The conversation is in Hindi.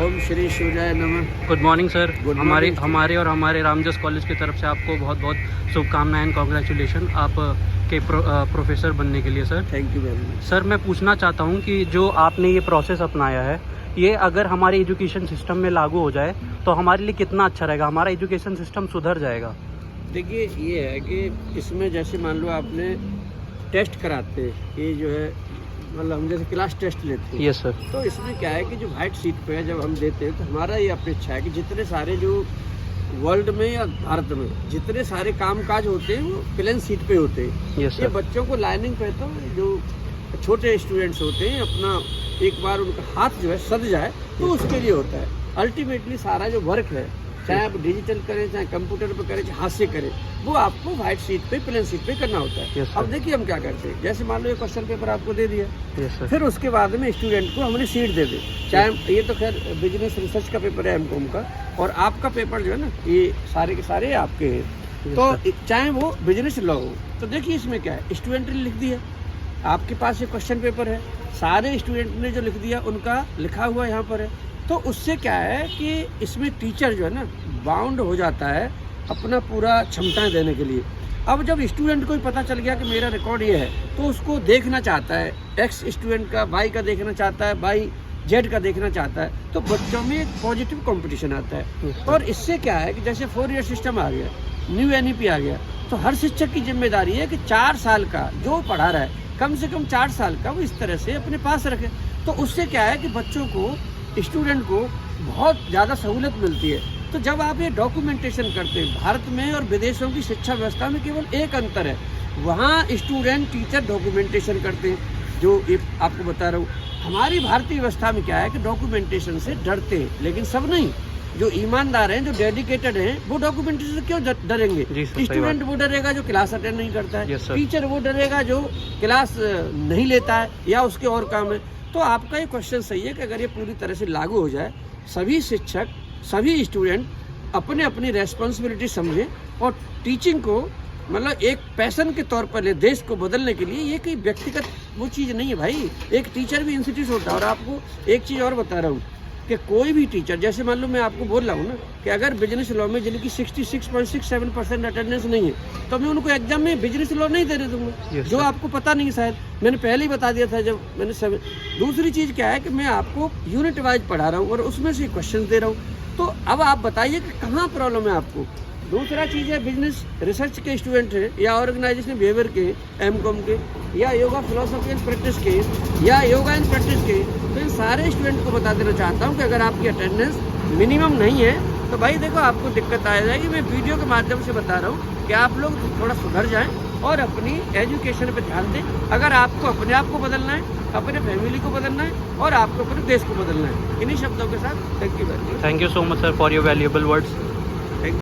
ओम श्री सूर्याय नमः। Good morning sir. Good हमारे morning. हमारे और हमारे रामजस कॉलेज की तरफ से आपको बहुत बहुत शुभकामनाएं एंड कॉन्ग्रेचुलेशन आप के प्रोफेसर बनने के लिए sir. Thank you very much. Sir मैं पूछना चाहता हूं कि जो आपने ये प्रोसेस अपनाया है, ये अगर हमारे एजुकेशन सिस्टम में लागू हो जाए तो हमारे लिए कितना अच्छा रहेगा, हमारा एजुकेशन सिस्टम सुधर जाएगा। देखिए ये है कि इसमें जैसे मान लो आपने टेस्ट कराते हैं, ये जो है मतलब हम जैसे क्लास टेस्ट लेते हैं। Yes sir. तो इसमें क्या है कि जो वाइट शीट पे है जब हम देते हैं तो हमारा ये अपेक्षा है कि जितने सारे जो वर्ल्ड में या भारत में जितने सारे काम काज होते हैं वो प्लेन शीट पे होते हैं। यस ये सर। बच्चों को लाइनिंग पे तो जो छोटे स्टूडेंट्स होते हैं अपना एक बार उनका हाथ जो है सद जाए तो उसके लिए होता है। अल्टीमेटली सारा जो वर्क है, चाहे आप डिजिटल करें चाहे कंप्यूटर पे करें चाहे हाथ से करें, वो आपको वाइट शीट पे प्लेन शीट पे करना होता है। Yes, sir. अब देखिए हम क्या करते हैं, जैसे मान लो ये क्वेश्चन पेपर आपको दे दिया, यस सर। फिर उसके बाद में स्टूडेंट को हमने सीट दे दी। चाहे ये तो खैर बिजनेस रिसर्च का पेपर है एमकॉम का, और आपका पेपर जो है ना ये सारे के सारे आपके हैं। Yes, तो चाहे वो बिजनेस लॉ हो, तो देखिए इसमें क्या है, स्टूडेंट ने लिख दिया, आपके पास ये क्वेश्चन पेपर है, सारे स्टूडेंट ने जो लिख दिया उनका लिखा हुआ यहाँ पर है। तो उससे क्या है कि इसमें टीचर जो है ना बाउंड हो जाता है अपना पूरा क्षमताएं देने के लिए। अब जब स्टूडेंट को ही पता चल गया कि मेरा रिकॉर्ड ये है, तो उसको देखना चाहता है, एक्स स्टूडेंट का वाई का देखना चाहता है, वाई जेड का देखना चाहता है, तो बच्चों में एक पॉजिटिव कंपटीशन आता है। और इससे क्या है कि जैसे 4 ईयर सिस्टम आ गया, न्यू NEP आ गया, तो हर शिक्षक की जिम्मेदारी है कि 4 साल का जो पढ़ा रहा है कम से कम 4 साल का वो इस तरह से अपने पास रखे। तो उससे क्या है कि बच्चों को, स्टूडेंट को बहुत ज़्यादा सहूलत मिलती है। तो जब आप ये डॉक्यूमेंटेशन करते हैं, भारत में और विदेशों की शिक्षा व्यवस्था में केवल एक अंतर है, वहाँ स्टूडेंट टीचर डॉक्यूमेंटेशन करते हैं। जो ये आपको बता रहा हूँ, हमारी भारतीय व्यवस्था में क्या है कि डॉक्यूमेंटेशन से डरते हैं, लेकिन सब नहीं। जो ईमानदार हैं, जो डेडिकेटेड हैं, वो डॉक्यूमेंटेशन से क्यों डरेंगे? स्टूडेंट वो डरेगा जो क्लास अटेंड नहीं करता है, टीचर वो डरेगा जो क्लास नहीं लेता है या उसके और काम है। तो आपका ये क्वेश्चन सही है कि अगर ये पूरी तरह से लागू हो जाए, सभी शिक्षक सभी स्टूडेंट अपने अपनी रेस्पॉन्सिबिलिटी समझें और टीचिंग को मतलब एक पैशन के तौर पर ले, देश को बदलने के लिए। ये कोई व्यक्तिगत वो चीज़ नहीं है भाई, एक टीचर भी इंस्टीट्यूट होता है। और आपको एक चीज़ और बता रहा हूँ कि कोई भी टीचर, जैसे मान लो मैं आपको बोल रहा हूँ ना कि अगर बिजनेस लॉ में जिनकी 66.67% अटेंडेंस नहीं है, तो मैं उनको एग्जाम में बिजनेस लॉ नहीं देने दूंगा। जो आपको पता नहीं, शायद मैंने पहले ही बता दिया था जब मैंने दूसरी चीज़ क्या है कि मैं आपको यूनिट वाइज पढ़ा रहा हूँ और उसमें से क्वेश्चन दे रहा हूँ। तो अब आप बताइए कि कहाँ प्रॉब्लम है आपको। दूसरा चीज़ है, बिजनेस रिसर्च के स्टूडेंट हैं या ऑर्गेनाइजेशन बिहेवियर के, एमकॉम के, या योगा फिलोसफी एंड प्रैक्टिस के, या योगा एंड प्रैक्टिस के, तो इन सारे स्टूडेंट को बता देना चाहता हूँ कि अगर आपकी अटेंडेंस मिनिमम नहीं है तो भाई देखो आपको दिक्कत आ जाएगी। मैं वीडियो के माध्यम से बता रहा हूँ कि आप लोग थोड़ा सुधर जाएं और अपनी एजुकेशन पे ध्यान दें। अगर आपको अपने आप को बदलना है, अपने फैमिली को बदलना है और आपको अपने देश को बदलना है। इन्हीं शब्दों के साथ thank you very much. Thank you so much sir for your valuable words.